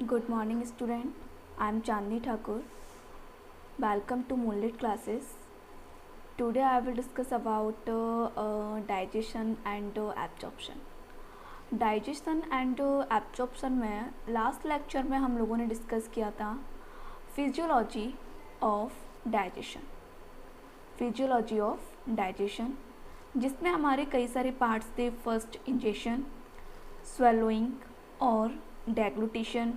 Good morning student. I am Chandni Thakur. Welcome to Moonlit classes. Today I will discuss about digestion and absorption. Digestion and absorption में last lecture में हम लोगों ने discuss किया था physiology of digestion जिसमें हमारे कई सारे पार्ट्स थे। फर्स्ट इंजेशन, स्वेलोइंग और डेग्लूटिशन,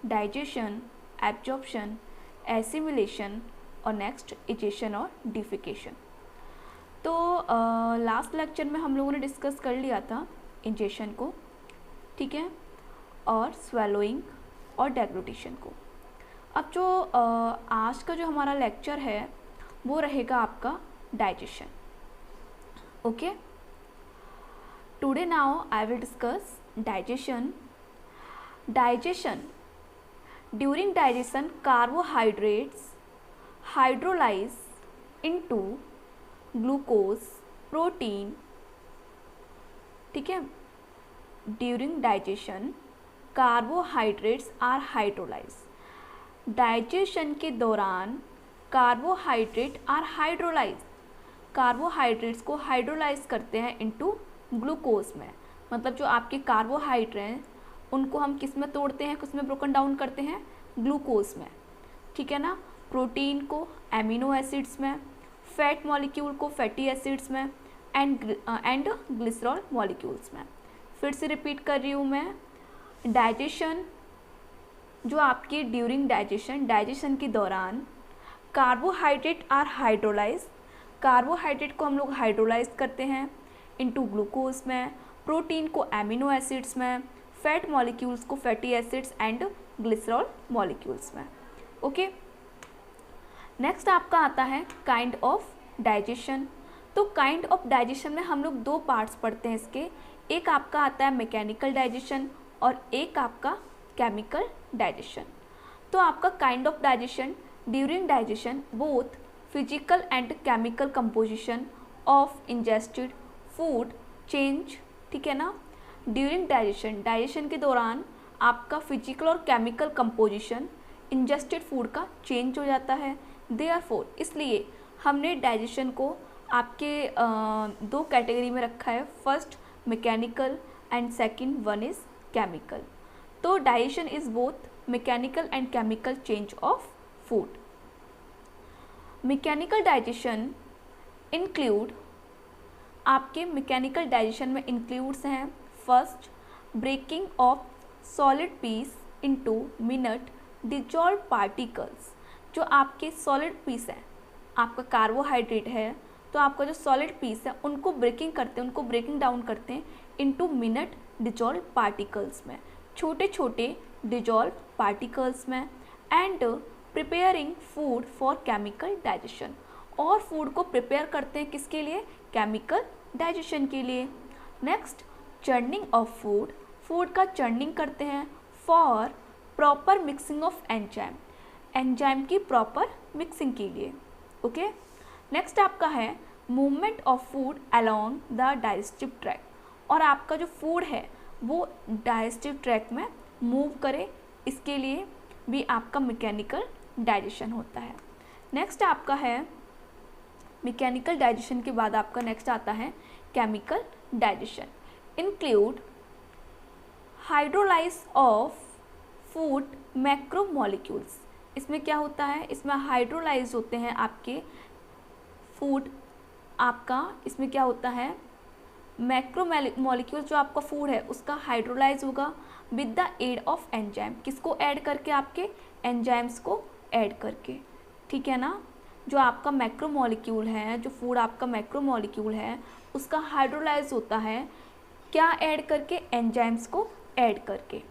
डाइजेशन, एब्जॉर्प्शन, एसिमिलेशन और नेक्स्ट इजेशन और डिफिकेशन। तो लास्ट लेक्चर में हम लोगों ने डिस्कस कर लिया था इंजेशन को, ठीक है, और स्वेलोइंग और डेग्लूटिशन को। अब जो आज का जो हमारा लेक्चर है वो रहेगा आपका digestion. Okay, today now I will discuss digestion. During digestion carbohydrates hydrolyse into glucose, protein, ठीक है। During digestion carbohydrates are hydrolyse. Digestion के दौरान कार्बोहाइड्रेट आर हाइड्रोलाइज, कार्बोहाइड्रेट्स को हाइड्रोलाइज करते हैं इनटू ग्लूकोज में। मतलब जो आपके कार्बोहाइड्रेट हैं उनको हम किस में तोड़ते हैं, किस में ब्रोकन डाउन करते हैं, ग्लूकोज में, ठीक है ना। प्रोटीन को एमिनो एसिड्स में, फैट मॉलिक्यूल को फैटी एसिड्स में एंड ग्लिसरॉल मॉलिक्यूल्स में। फिर से रिपीट कर रही हूँ मैं, डाइजेशन जो आपकी ड्यूरिंग डाइजेशन के दौरान कार्बोहाइड्रेट आर हाइड्रोलाइज, कार्बोहाइड्रेट को हम लोग हाइड्रोलाइज करते हैं इनटू ग्लूकोज में, प्रोटीन को एमिनो एसिड्स में, फैट मॉलिक्यूल्स को fatty acids and glycerol molecules में। ओके, नेक्स्ट आपका आता है काइंड ऑफ डाइजेशन। तो काइंड ऑफ डाइजेशन में हम लोग दो पार्ट्स पढ़ते हैं इसके। एक आपका आता है मैकेनिकल डाइजेशन और एक आपका केमिकल डाइजेशन। तो आपका kind of digestion, during digestion both physical and chemical composition of ingested food change, ठीक है ना। ड्यूरिंग डाइजेशन के दौरान आपका फिजिकल और केमिकल कंपोजिशन इंजेस्टेड फूड का चेंज हो जाता है। देयरफॉर इसलिए हमने डाइजेशन को आपके दो कैटेगरी में रखा है, first mechanical and second one is chemical. तो digestion is both mechanical and chemical change of food. Mechanical digestion include, आपके मैकेनिकल डाइजेशन में इंक्लूड्स हैं first breaking of solid piece into minute dissolve particles. जो आपके solid piece है, आपका carbohydrate है, तो आपका जो सॉलिड पीस है उनको ब्रेकिंग करते हैं, उनको ब्रेकिंग डाउन करते हैं इनटू मिनट डिजॉल्व पार्टिकल्स में, छोटे छोटे डिजॉल्व पार्टिकल्स में, and preparing food for chemical digestion. और फूड को प्रिपेयर करते हैं किसके लिए, केमिकल डाइजेशन के लिए। Next churning of food, food का चर्निंग करते हैं for proper mixing of enzyme, enzyme की प्रॉपर मिक्सिंग के लिए। ओके, नेक्स्ट आपका है movement of food along the digestive track. और आपका जो फूड है वो डाइजेस्टिव ट्रैक में मूव करे, इसके लिए भी आपका मैकेनिकल डाइजेशन होता है। नेक्स्ट आपका है मैकेनिकल डाइजेशन के बाद आपका नेक्स्ट आता है chemical digestion. Include hydrolyse of food macromolecules. इसमें क्या होता है, इसमें हाइड्रोलाइज होते हैं आपके फूड, आपका इसमें क्या होता है मैक्रो मॉलिक्यूल, जो आपका फूड है उसका हाइड्रोलाइज होगा with the aid of enzyme. किसको ऐड करके, आपके एंजाइम्स को ऐड करके, ठीक है ना। जो आपका मैक्रो मॉलिक्यूल है, जो फूड आपका मैक्रो मॉलिक्यूल है उसका हाइड्रोलाइज होता है क्या ऐड करके, एंजाइम्स को ऐड करके।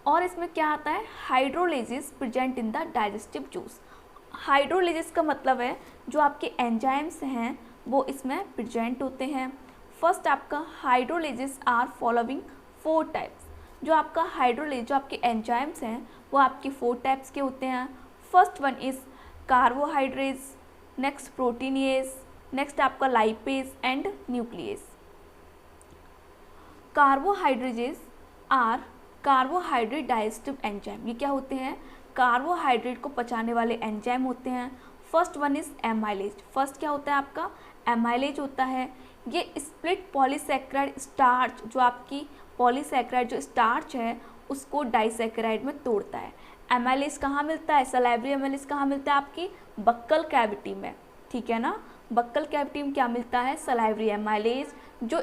और इसमें क्या आता है, hydrolysis present in the digestive juice. Hydrolysis का मतलब है जो आपके एंजाइम्स हैं वो इसमें प्रेजेंट होते हैं। फर्स्ट आपका हाइड्रोलाइसिस आर फॉलोइंग 4 टाइप्स। जो आपका हाइड्रोलाइज, जो आपके एंजाइम्स हैं वो आपके 4 टाइप्स के होते हैं। First one is carbohydrase, next proteinase, next आपका lipase and nuclease. Carbohydrates are carbohydrate digestive enzyme, ये क्या होते हैं? कार्बोहाइड्रेट को पचाने वाले एंजाइम होते हैं। First one is amylase. First क्या होता है आपका? एमाइलेज होता है। ये स्प्लिट पॉलीसैकेराइड स्टार्च, जो आपकी पॉलीसैकेराइड जो स्टार्च है उसको डाइसैकेराइड में तोड़ता है। एमाइलेज कहाँ मिलता है? सलाइवरी एमाइलेज कहाँ मिलता है? आपकी बक्कल कैविटी में, ठीक है ना। बक्कल कैविटी में क्या मिलता है? सलाइवरी एमाइलेज, जो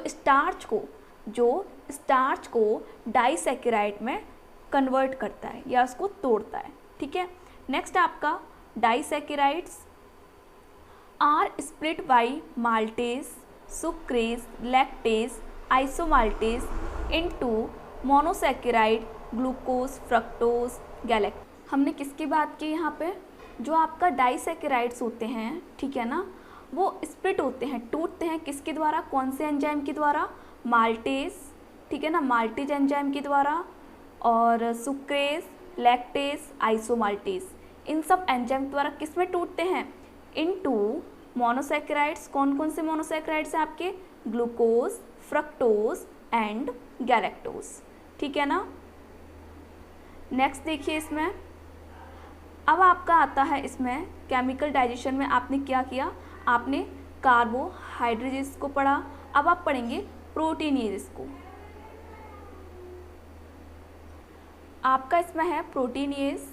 स्टार्च को डाइसैकेराइड में कन्वर्ट करता है या उसको तोड़ता है, ठीक है। नेक्स्ट आपका disaccharides are split by maltase, sucrase, lactase, isomaltase into monosaccharide, glucose, fructose, galact. हमने किसकी बात की यहाँ पे? जो आपका डाइसैकेराइड्स होते हैं, ठीक है ना, वो स्प्लिट होते हैं, टूटते हैं किसके द्वारा? कौन से एंजाइम के द्वारा? माल्टेज, ठीक है ना, माल्टेज एंजाइम के द्वारा, और सुक्रेज, लैक्टेज, आइसोमाल्टेज, इन सब एंजाइम द्वारा किस में टूटते हैं? Into monosaccharides. कौन कौन से मोनोसैकेराइड्स हैं आपके? ग्लूकोज, फ्रक्टोज एंड गैलेक्टोज, ठीक है ना। नेक्स्ट देखिए, इसमें अब आपका आता है इसमें केमिकल डाइजेशन में आपने क्या किया? आपने कार्बोहाइड्रेजेस को पढ़ा। अब आप पढ़ेंगे प्रोटीनेजेस को। आपका इसमें है proteinase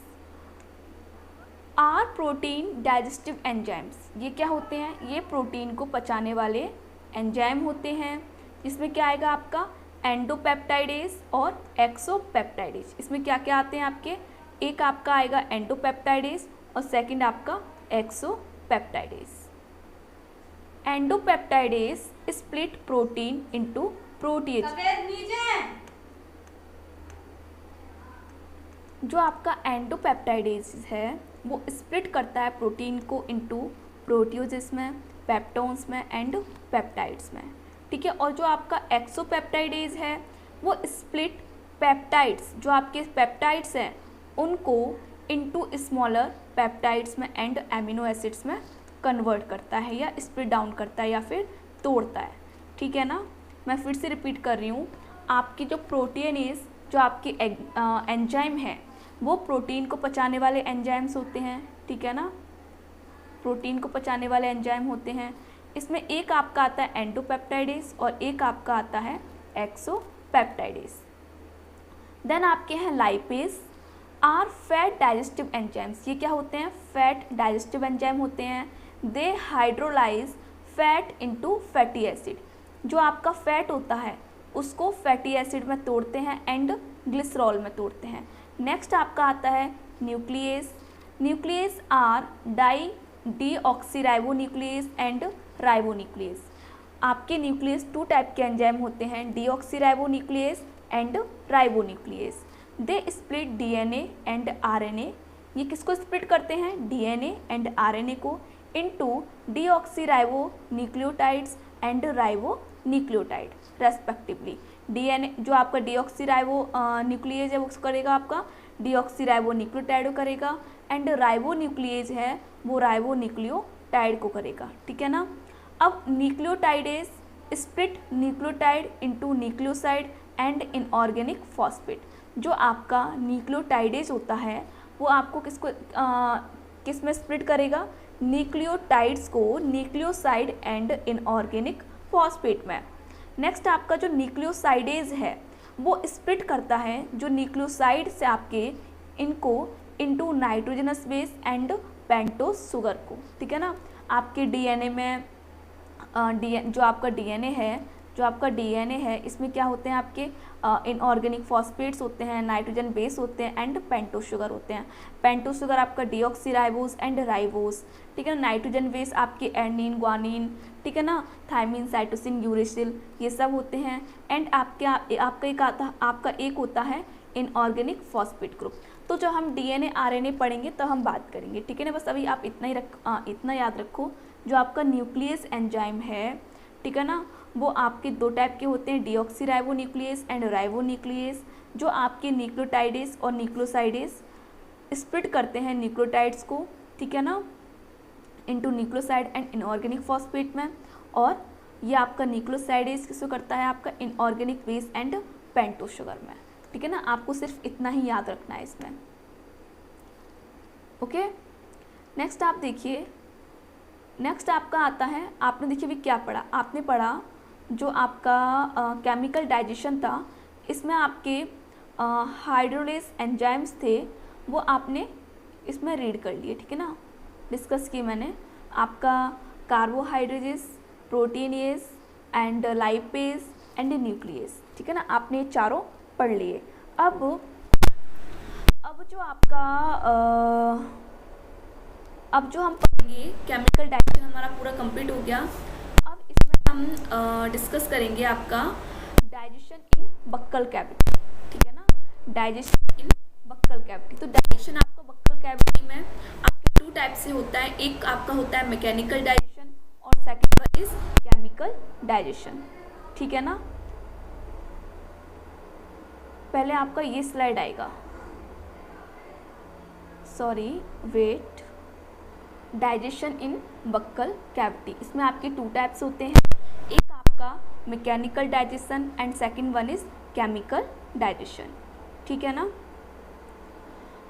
are protein digestive enzymes. ये क्या होते हैं? ये प्रोटीन को पचाने वाले एंजाइम होते हैं। इसमें क्या आएगा आपका? एंडोपेप्टाइडेज और एक्सोपेप्टाइडेज। इसमें क्या क्या आते हैं आपके? एक आपका आएगा एंडोपेप्टाइडेज और सेकंड आपका एक्सोपेप्टाइडेज। एंडोपेप्टाइडेज स्प्लिट प्रोटीन इनटू प्रोटीज। जो आपका एंडोपेप्टाइडेज है वो स्प्लिट करता है प्रोटीन को इनटू प्रोटियोजेस में, पेप्टोन्स में एंड पेप्टाइड्स में, ठीक है। और जो आपका एक्सोपेप्टाइडेज है वो स्प्लिट पेप्टाइड्स, जो आपके पेप्टाइड्स हैं उनको इनटू स्मॉलर पेप्टाइड्स में एंड एमिनो एसिड्स में कन्वर्ट करता है या स्प्लिट डाउन करता है या फिर तोड़ता है, ठीक है ना। मैं फिर से रिपीट कर रही हूँ, आपकी जो प्रोटीनेज जो आपकी एंजाइम है वो प्रोटीन को पचाने वाले एंजाइम्स होते हैं, ठीक है ना, प्रोटीन को पचाने वाले एंजाइम होते हैं। इसमें एक आपका आता है एंडोपेप्टाइडेज और एक आपका आता है एक्सोपेप्टाइडेज। देन आपके हैं lipase are fat digestive enzymes. ये क्या होते हैं? फैट डाइजेस्टिव एंजाइम होते हैं। They hydrolyse fat into fatty acid. जो आपका फैट होता है उसको फैटी एसिड में तोड़ते हैं एंड ग्लिसरॉल में तोड़ते हैं। नेक्स्ट आपका आता है nuclease. Nuclease are deoxyribonuclease and ribonuclease. आपके न्यूक्लियस टू टाइप के एंजाइम होते हैं, deoxyribonuclease and ribonuclease. They split DNA and RNA. ये किसको स्प्लिट करते हैं? डीएनए एंड आरएनए को into deoxyribonucleotides and ribonucleotide respectively. DNA जो आपका डीऑक्सीराइबो न्यूक्लियस है वो करेगा आपका डीऑक्सीराइबोन्यूक्लियोटाइड करेगा एंड राइबोन्यूक्लियस है वो राइबोन्यूक्लियोटाइड को करेगा, ठीक है ना। अब nucleotidase split nucleotide into nucleoside and inorganic phosphate. जो आपका न्यूक्लियोटाइडेज होता है वो आपको किस में स्प्लिट करेगा? न्यूक्लियोटाइड्स को न्यूक्लियोसाइड एंड इनऑर्गेनिक फॉस्फेट में। नेक्स्ट आपका जो न्यूक्लियोसाइडेज है वो स्प्लिट करता है जो न्यूक्लियोसाइड से आपके इनको into nitrogenous base and pentose sugar को, ठीक है ना। आपके डीएनए में जो आपका डीएनए है इसमें क्या होते हैं आपके इनऑर्गेनिक फॉस्फेट्स होते हैं, नाइट्रोजन बेस होते हैं एंड पेंटोस शुगर होते हैं। पेंटोस शुगर आपका डीऑक्सीराइबोस एंड राइबोस, ठीक है ना। नाइट्रोजन बेस आपके एडनिन, ग्वानिन, ठीक है ना, थायमिन, साइटोसिन, यूरेसिल, ये सब होते हैं। एंड आपका एक होता है इनऑर्गेनिक फॉस्फेट ग्रुप। तो जो हम डीएनए आरएनए पढ़ेंगे तब हम बात करेंगे, ठीक है ना। बस अभी आप इतना याद रखो, जो आपका न्यूक्लियस एंजाइम है, ठीक है ना, वो आपके दो टाइप के होते हैं, डीऑक्सीराइबोन्यूक्लियस एंड राइबोन्यूक्लियस। जो आपके न्यूक्लियोटाइडेज और न्यूक्लियोसाइडेज स्प्लिट करते हैं न्यूक्लियोटाइड्स को, ठीक है ना, into nucleoside and inorganic phosphate में। और ये आपका न्यूक्लियोसाइडेज किसको करता है? आपका inorganic base and pentose sugar में। ठीक है ना, आपको सिर्फ इतना ही याद रखना है इसमें। ओके, नेक्स्ट आप देखिए, नेक्स्ट आपका आता है, आपने देखिए अभी क्या पढ़ा, आपने पढ़ा जो आपका केमिकल डाइजेशन था, इसमें आपके हाइड्रोलेज एंजाइम्स थे, वो आपने इसमें रीड कर लिए, ठीक है ना, डिस्कस किए मैंने। आपका carbohydrases, proteinase and lipase and nuclease, ठीक है ना, आपने ये चारों पढ़ लिए। अब जो आपका अब जो हम पढ़ेंगे, केमिकल डाइजेशन हमारा पूरा कंप्लीट हो गया। अब इसमें हम डिस्कस करेंगे आपका डाइजेशन इन बक्कल कैविटी, ठीक है ना, डाइजेशन इन बक्कल कैविटी। तो डाइजेशन आपका बक्कल कैविटी में आपके 2 टाइप से होता है, एक आपका होता है मैकेनिकल डाइजेशन और second one is chemical digestion, ठीक है ना। पहले आपका ये स्लाइड आएगा, sorry wait, digestion in buccal cavity, इसमें आपके 2 टाइप्स होते हैं, एक आपका mechanical digestion and second one is chemical digestion, ठीक है ना।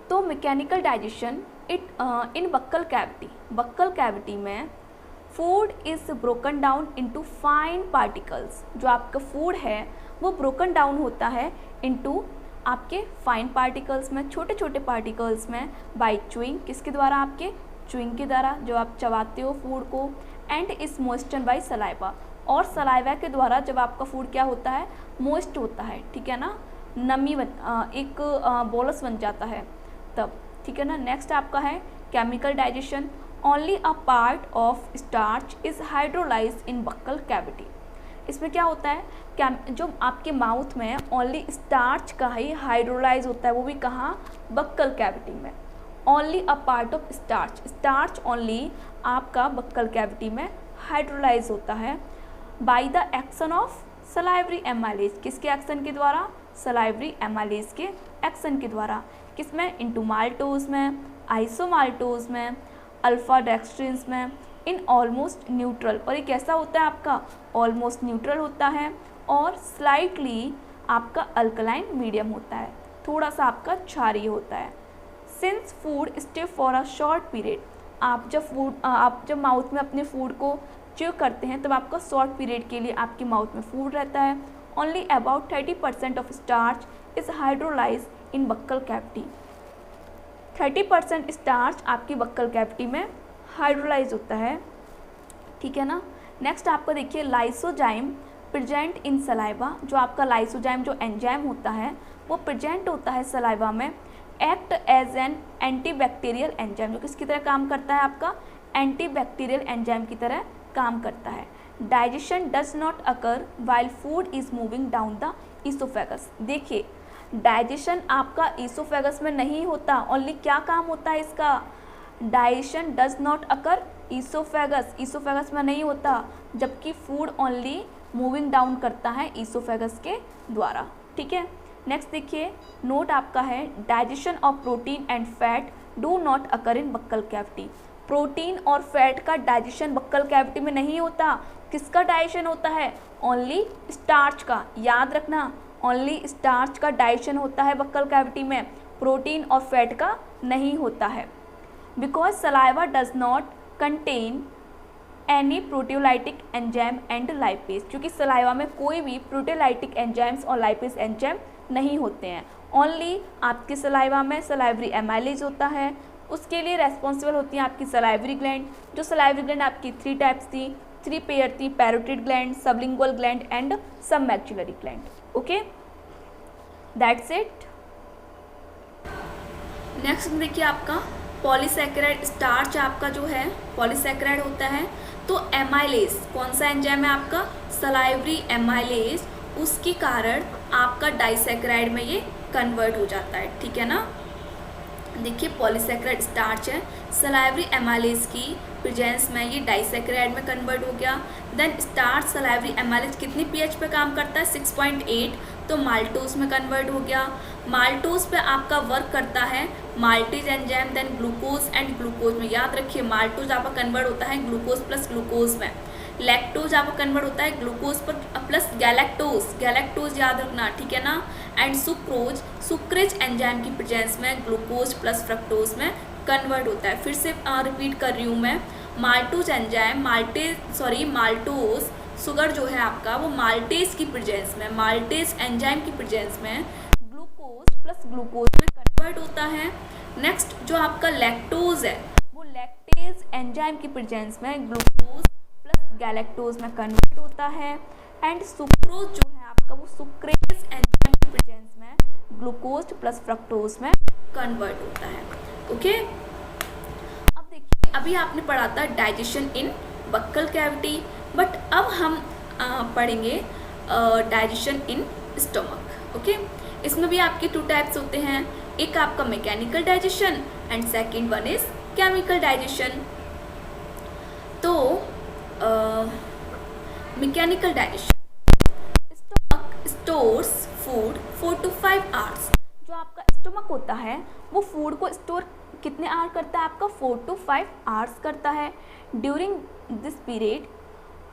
तो mechanical digestion in buccal cavity, buccal cavity में food is broken down into fine particles, जो आपका फूड है वो ब्रोकन डाउन होता है इनटू आपके फाइन पार्टिकल्स में, छोटे छोटे पार्टिकल्स में, बाय च्यूइंग, किसके द्वारा, आपके च्यूइंग के द्वारा, जो आप चबाते हो फूड को, एंड इज मोइस्टन बाय सलाइवा, और सलाइवा के द्वारा जब आपका फूड क्या होता है, मोइस्ट होता है, ठीक है ना, नमी एक बोलस बन जाता है तब, ठीक है ना। नेक्स्ट आपका है chemical digestion, only a part of starch is hydrolyse in buccal cavity, इसमें क्या होता है, क्या जो आपके माउथ में ओनली स्टार्च का ही हाइड्रोलाइज होता है, वो भी कहाँ, बक्कल कैविटी में, only a part of starch, starch only आपका बक्कल कैविटी में हाइड्रोलाइज होता है by the action of salivary amylase, किसके एक्शन के द्वारा, सलाइवरी एमाइलेज के एक्शन के द्वारा, किसमें, इनटू माल्टोज में, आइसोमाल्टोज में, अल्फा डेक्स्ट्रिन्स में, इन ऑलमोस्ट न्यूट्रल, और ये कैसा होता है आपका, ऑलमोस्ट न्यूट्रल होता है, और स्लाइटली आपका अल्कलाइन मीडियम होता है, थोड़ा सा आपका क्षारीय होता है। Since food stay for a short period, आप जब माउथ में अपने फूड को च्यू करते हैं तब आपका शॉर्ट पीरियड के लिए आपके माउथ में फूड रहता है। Only about 30% of starch is hydrolyse in buccal cavity, 30% starch आपकी बक्कल कैविटी में हाइड्रोलाइज होता है, ठीक है ना। नेक्स्ट आपको देखिए लाइसोजाइम प्रेजेंट इन सलाइवा, जो आपका लाइसोजाइम जो एंजाइम होता है वो प्रेजेंट होता है सलाइवा में, act as an antibacterial enzyme, जो किसकी तरह काम करता है, आपका एंटीबैक्टीरियल एंजाइम की तरह काम करता है। Digestion does not occur while food is moving down the oesophagus, देखिए डाइजेशन आपका ईसोफेगस में नहीं होता, ओनली क्या काम होता है इसका, digestion does not occur oesophagus, oesophagus में नहीं होता, जबकि फूड ओनली मूविंग डाउन करता है ईसोफेगस के द्वारा, ठीक है। नेक्स्ट देखिए नोट आपका है, digestion of protein and fat do not occur in buccal cavity, protein और फैट का डाइजेशन बक्कल कैविटी में नहीं होता, किसका डाइजेशन होता है, ओनली स्टार्च का, याद रखना, ओनली स्टार्च का डाइजेशन होता है बक्कल कैविटी में, प्रोटीन और फैट का नहीं होता है। Because saliva does not contain any proteolytic enzyme and lipase, क्योंकि सलाइवा में कोई भी प्रोटियोलाइटिक एंजाइम्स और लाइपेज एंजाइम नहीं होते हैं, ओनली आपकी सलाइवा में सलाइवरी एमाइलेज होता है, उसके लिए रेस्पॉन्सिबल होती हैं आपकी सलाइवरी ग्लैंड, जो सलाइवरी ग्लैंड आपकी 3 टाइप्स थी, 3 पेयर थी, parotid gland, sublingual gland and submaxillary gland, okay, that's it. Next देखिए आपका पॉलीसैकेराइड, स्टार्च आपका जो है पॉलीसैकेराइड होता है, तो एमाइलेज कौन सा एंजाइम है आपका, सलाइवरी एमाइलेज, उसके कारण आपका डाइसैकेराइड में ये कन्वर्ट हो जाता है, ठीक है ना। देखिए पॉलीसैकेराइड स्टार्च है, सलाइवरी एमाइलेज की प्रेजेंस में ये डाइसैकेराइड में कन्वर्ट हो गया। देन स्टार्च सलाइवरी एमाइलेज कितनी पीएच पे काम करता है, 6.8, तो माल्टोज में कन्वर्ट हो गया। माल्टोज पे आपका वर्क करता है maltase enzyme, then glucose and glucose में, याद रखिए माल्टोज आपका कन्वर्ट होता है ग्लूकोज प्लस ग्लूकोज में, लैक्टोज आपका कन्वर्ट होता है ग्लूकोज पर प्लस गैलेक्टोज याद रखना, ठीक है ना। एंड सुक्रेज एंजाइम की प्रेजेंस में ग्लूकोज प्लस फ्रक्टोज में कन्वर्ट होता है। फिर से रिपीट कर रही हूँ मैं, माल्टोज शुगर जो है आपका वो माल्टेज एंजाइम की प्रेजेंस में ग्लूकोज प्लस ग्लूकोज में कन्वर्ट होता है। नेक्स्ट जो आपका लैक्टोज है वो लैक्टेज एंजाइम की प्रेजेंस में ग्लूकोज प्लस गैलेक्टोज में कन्वर्ट होता है। एंड सुक्रोज जो है आपका वो सुक्रेज एंजाइम की प्रेजेंस में ग्लूकोज प्लस फ्रक्टोज में कन्वर्ट होता है। ओके, अब देखिए अभी आपने पढ़ा था digestion in buccal cavity, but अब हम पढ़ेंगे डाइजेशन इन स्टमक। ओके, इसमें भी आपके 2 टाइप्स होते हैं, एक आपका mechanical digestion and second one is chemical digestion. तो mechanical digestion, stomach stores food 4 to 5 hours. जो आपका स्टमक होता है वो फूड को स्टोर कितने आवर करता है, आपका 4 to 5 आवर्स करता है। During this period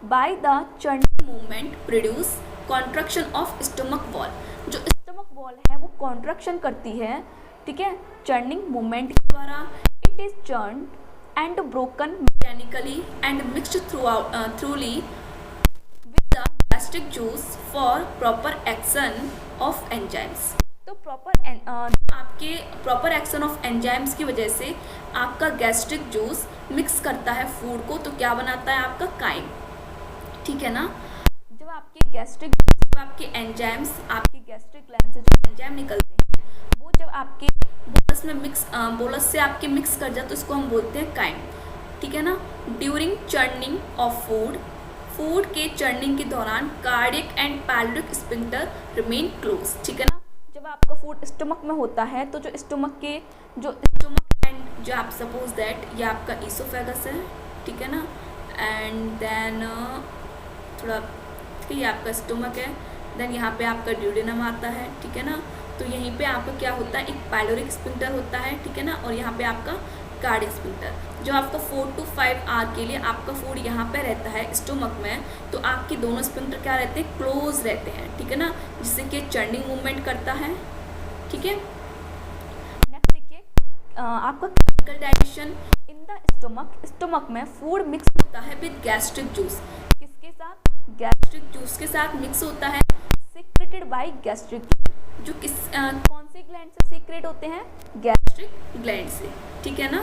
by the churning movement produce contraction of stomach wall. जो स्टमक वॉल है वो कॉन्ट्रैक्शन करती है, ठीक है, चर्निंग मूवमेंट के द्वारा। It is churn and broken mechanically and mixed थ्रूली with the gastric juice for proper action of enzymes. तो आपके प्रॉपर एक्शन ऑफ एंजाइम्स की वजह से आपका गैस्ट्रिक जूस मिक्स करता है फूड को, तो क्या बनाता है आपका काइम, ठीक है ना। जब आपके एंजाइम्स आपके गैस्ट्रिक ग्लैंड से जो एंजाइम निकलते हैं वो जब आपके बोलस से आपके मिक्स कर जाए तो इसको हम बोलते हैं काइम, ठीक है ना। ड्यूरिंग चर्निंग ऑफ फूड के चर्निंग के दौरान cardiac and pyloric sphincter remain close, ठीक है ना। जब आपका फूड स्टमक में होता है तो जो स्टमक एंड जो आप सपोज दैट ये आपका ईसोफेगस है, ठीक है ना, एंड देन थोड़ा ठीक है ये आपका स्टमक है, देन यहाँ पे आपका ड्यूडेनम आता है, ठीक है ना। तो यहीं पे आपका क्या होता है, एक पाइलोरिक स्फिंक्टर होता है, ठीक है ना, और यहाँ पे आपका कार्डियक स्फिंक्टर। जो आपका 4 to 5 आवर के लिए आपका फूड यहाँ पे रहता है स्टमक में, तो आपके दोनों स्फिंक्टर क्या रहते हैं, क्लोज रहते हैं, ठीक है ना, जिससे कि चर्निंग मूवमेंट करता है, ठीक है। नेक्स्ट देखिए आपका chemical digestion in the stomach में फूड मिक्स होता है विद गैस्ट्रिक जूस। किसके साथ, गैस्ट्रिक जूस के साथ मिक्स होता है, सीक्रेटेड बाय गैस्ट्रिक, जो कौन से ग्लैंड से सीक्रेट होते हैं, गैस्ट्रिक ग्लैंड से, ठीक है ना।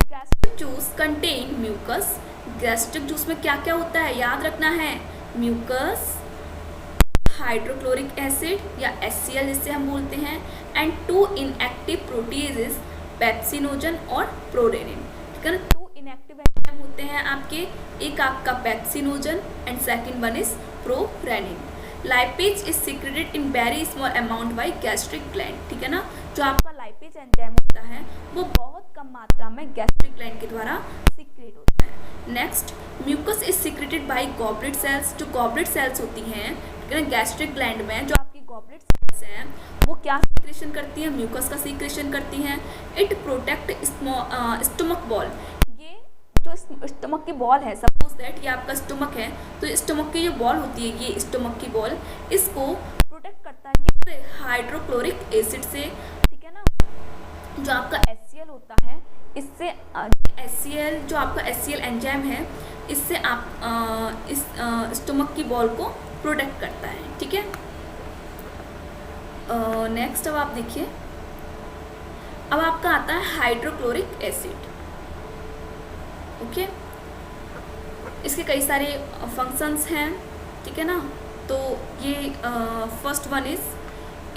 Gastric juice contain mucus. Gastric juice में क्या क्या होता है याद रखना है, म्यूकस, हाइड्रोक्लोरिक एसिड या HCl जिससे हम बोलते हैं, एंड 2 इनएक्टिव प्रोटीजेज पेप्सिनोजन और प्रोरेनिन, ठीक है ना। 2 इनएक्टिव एंजाइम होते हैं आपके, एक आपका pepsinogen and second one is prorennin. Lipase is secreted in very small amount by gastric gland, ठीक है ना। जो आपका लाइपेज एंजाइम होता है वो बहुत कम मात्रा में गैस्ट्रिक ग्लैंड के द्वारा सीक्रेट होता है। Next, mucus is secreted by goblet cells. जो गॉबलेट सेल्स होती हैं, ठीक है ना, गैस्ट्रिक ग्लैंड में जो आपकी गॉबलेट सेल्स हैं वो क्या सीक्रेशन करती हैं, म्यूकस का सीक्रेशन करती हैं। It protect stomach ball. ये जो स्टमक की बॉल है, सपोज दैट ये आपका स्टमक है, तो स्टमक की जो बॉल होती है, ये स्टमक की बॉल, इसको प्रोटेक्ट करता है किससे, हाइड्रोक्लोरिक एसिड से, ठीक है ना। जो आपका HCl होता है, इससे HCl जो आपका HCl एंजाइम है, इससे आप इस स्टमक की बॉल को प्रोटेक्ट करता है, ठीक है। नेक्स्ट अब आप देखिए, अब आपका आता है हाइड्रोक्लोरिक एसिड। ओके, इसके कई सारे फंक्शंस हैं, ठीक है ना। तो ये first one is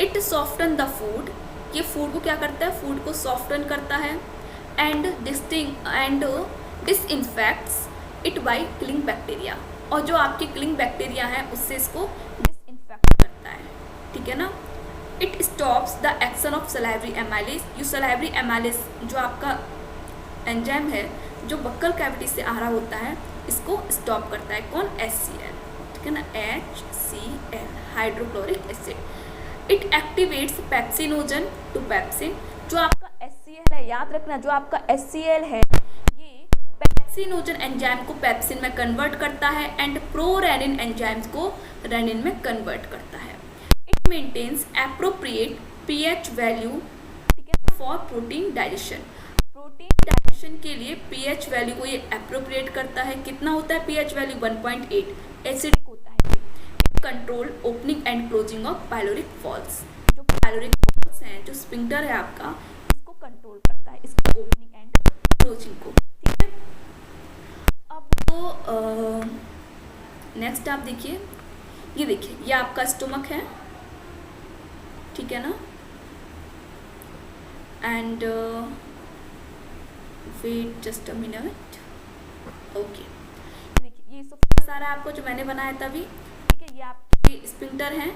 it soften the food. ये फूड को क्या करता है, फूड को सॉफ्टन करता है, and disinfects it by killing bacteria. और जो आपके किलिंग बैक्टीरिया है उससे इसको डिसइंफेक्ट करता है, ठीक है ना। It stops the action of salivary amylase. ये सलाइवरी एमाइलेज जो आपका एंजाइम है जो बक्कल कैविटी से आ रहा होता है, इसको स्टॉप करता है, कौन, HCl, ठीक है ना, HCl hydrochloric acid. It activates pepsinogen to pepsin. जो आपका HCl है, याद रखना, जो आपका HCl है ये पेप्सिनोजन एंजाइम को पेप्सिन में कन्वर्ट करता है एंड प्रोरेनिन एंजाइम्स को रेनिन में कन्वर्ट करता है। It maintains appropriate pH value, ठीक है, for protein digestion. Protein digestion के लिए पीएच वैल्यू को ये एप्रोप्रिएट करता है। कितना होता है पीएच वैल्यू? 1.8। एसिडिक होता है। It control opening and closing of pyloric walls. जो पायलोरिक वॉल्स हैं, जो स्फिंक्टर है आपका, इसको कंट्रोल करता है, इसकी ओपनिंग एंड क्लोजिंग को, ठीक है। अब नेक्स्ट आप देखिए, ये देखिए, ये आपका स्टोमक है, ठीक है ना, and wait just a minute, okay. देखिए ये सब सारा आपको जो मैंने बनाया था अभी, ठीक है, ये आपके स्फिंक्टर हैं,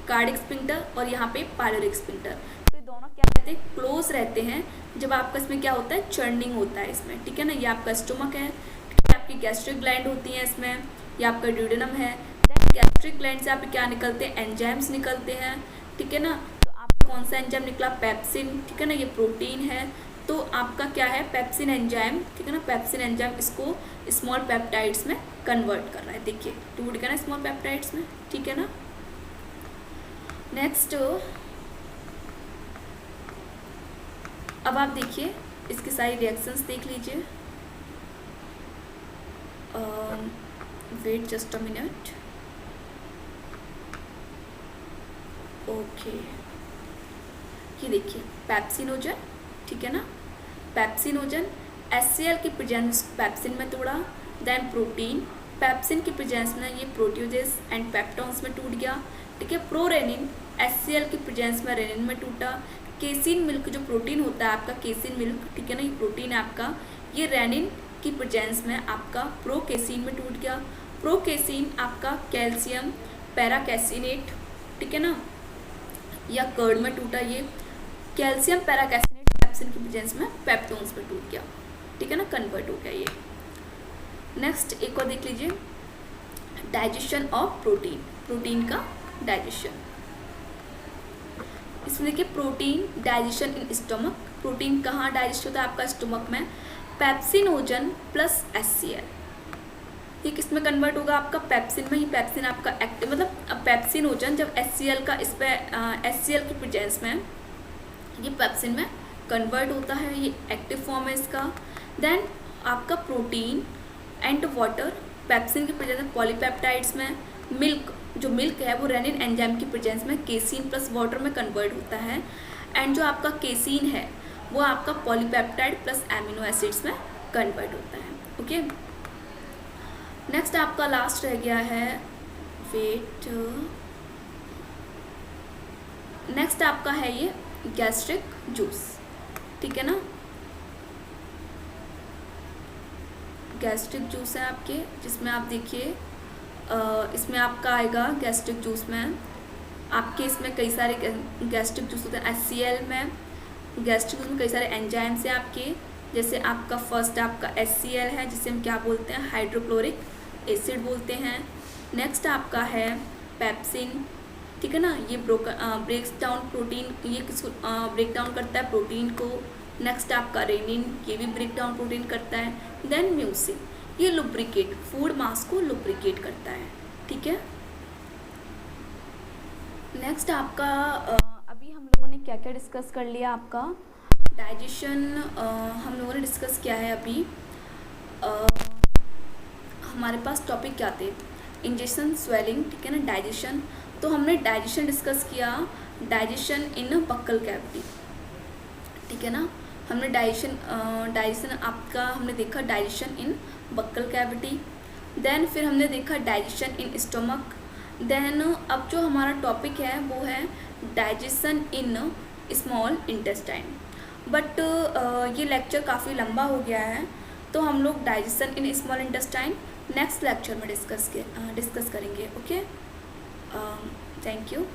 कार्डिक स्फिंक्टर और यहाँ पे पायलोरिक स्फिंक्टर। तो ये दोनों क्या रहते हैं? क्लोज रहते हैं जब आपका इसमें क्या होता है? चर्निंग होता है इसमें, ठीक है ना। ये आपका स्टोमक है, आपकी गैस्ट्रिक ग्लैंड होती है इसमें, ये आपका ड्यूडेनम है। देन गैस्ट्रिक ग्लैंड से आप क्या निकलते हैं? एंजाइम्स निकलते हैं, ठीक है ना। तो आपका कौन सा एंजाइम निकला? पेप्सिन, ठीक है ना। ये प्रोटीन है, तो आपका क्या है? पेप्सिन एंजाइम, ठीक है ना। पेप्सिन एंजाइम इसको स्मॉल पेप्टाइड्स में कन्वर्ट कर रहा है। देखिए टूट गया ना स्मॉल पेप्टाइड्स में, ठीक है ना। नेक्स्ट अब आप देखिए इसकी सारी रिएक्शंस देख लीजिए। Wait just a minute, okay. ये देखिए पेप्सिनोजन, ठीक है ना। पेप्सिनोजन HCl की प्रेजेंस पेप्सिन में तोड़ा। देन प्रोटीन पेप्सिन की प्रेजेंस में ये प्रोटियोजेस एंड पेप्टॉन्स में टूट गया, ठीक है। प्रोरेनिन HCl की प्रेजेंस में रेनिन में टूटा। केसिन मिल्क जो प्रोटीन होता है आपका, केसिन मिल्क, ठीक है ना, ये प्रोटीन है आपका, ये रेनिन की प्रेजेंस में आपका प्रोकेसिन में टूट गया। प्रोकेसिन आपका कैल्शियम पैराकैसिनेट, ठीक है ना, या कर्ड में टूटा। ये कैल्शियम पैराकैसिनेट पेप्सिन की प्रेजेंस में पेप्टोन्स में टूट गया, ठीक है ना, कन्वर्ट हो गया ये। नेक्स्ट एक और देख लीजिए, डाइजेशन ऑफ प्रोटीन, प्रोटीन का डाइजेशन। इसमें देखिए protein digestion in stomach. Protein कहाँ डाइजेस्ट होता है? आपका स्टमक में। पेप्सिनोजन प्लस HCl, ये किस में कन्वर्ट होगा? आपका पेप्सिन में ही। पेप्सिन आपका एक्टिव, मतलब पेप्सिनोजन जब HCl का इस पर HCl की प्रेजेंस में ये पेप्सिन में कन्वर्ट होता है, ये एक्टिव फॉर्म है इसका। देन आपका प्रोटीन एंड वाटर पेप्सिन की प्रेजेंस में पॉलीपेप्टाइड्स में। मिल्क, जो मिल्क है वो रेनिन एंजाइम की प्रेजेंस में केसिन प्लस वाटर में कन्वर्ट होता है। एंड जो आपका केसिन है वो आपका पॉलीपेप्टाइड प्लस एमिनो एसिड्स में कन्वर्ट होता है, ओके। नेक्स्ट आपका लास्ट रह गया है, वेट, नेक्स्ट आपका है ये गैस्ट्रिक जूस, ठीक है ना। गैस्ट्रिक जूस है आपके, जिसमें आप देखिए इसमें आपका आएगा गैस्ट्रिक जूस में आपके, इसमें कई सारे गैस्ट्रिक जूस होते हैं। HCl में गैस्ट्रिक जूस में कई सारे एंजाइम्स हैं आपके, जैसे आपका फर्स्ट आपका HCl है, जिसे हम क्या बोलते हैं? हाइड्रोक्लोरिक एसिड बोलते हैं। नेक्स्ट आपका है पेप्सिन, ठीक है ना, ये ब्रेक्स डाउन प्रोटीन, ये किसको ब्रेक डाउन करता है? प्रोटीन को। नेक्स्ट आपका रेनिन, ये भी ब्रेक डाउन प्रोटीन करता है। देन म्यूसिन, ये लुब्रिकेट, फूड मास को लुब्रिकेट करता है, ठीक है। नेक्स्ट आपका अभी हम लोगों ने क्या क्या डिस्कस कर लिया? आपका डाइजेशन हम लोगों ने डिस्कस किया है अभी। हमारे पास टॉपिक क्या थे? इंजेक्शन, स्वेलिंग, ठीक है ना, डाइजेशन। तो हमने डाइजेशन डिस्कस किया, डाइजेशन इन बक्कल कैविटी, ठीक है ना। हमने डाइजेशन आपका हमने देखा digestion in buccal cavity. Then फिर हमने देखा डाइजेशन इन स्टमक। देन अब जो हमारा टॉपिक है वो है digestion in small intestine. But ये लेक्चर काफ़ी लंबा हो गया है, तो हम लोग digestion in small intestine next lecture में डिस्कस करेंगे, ओके। Thank you.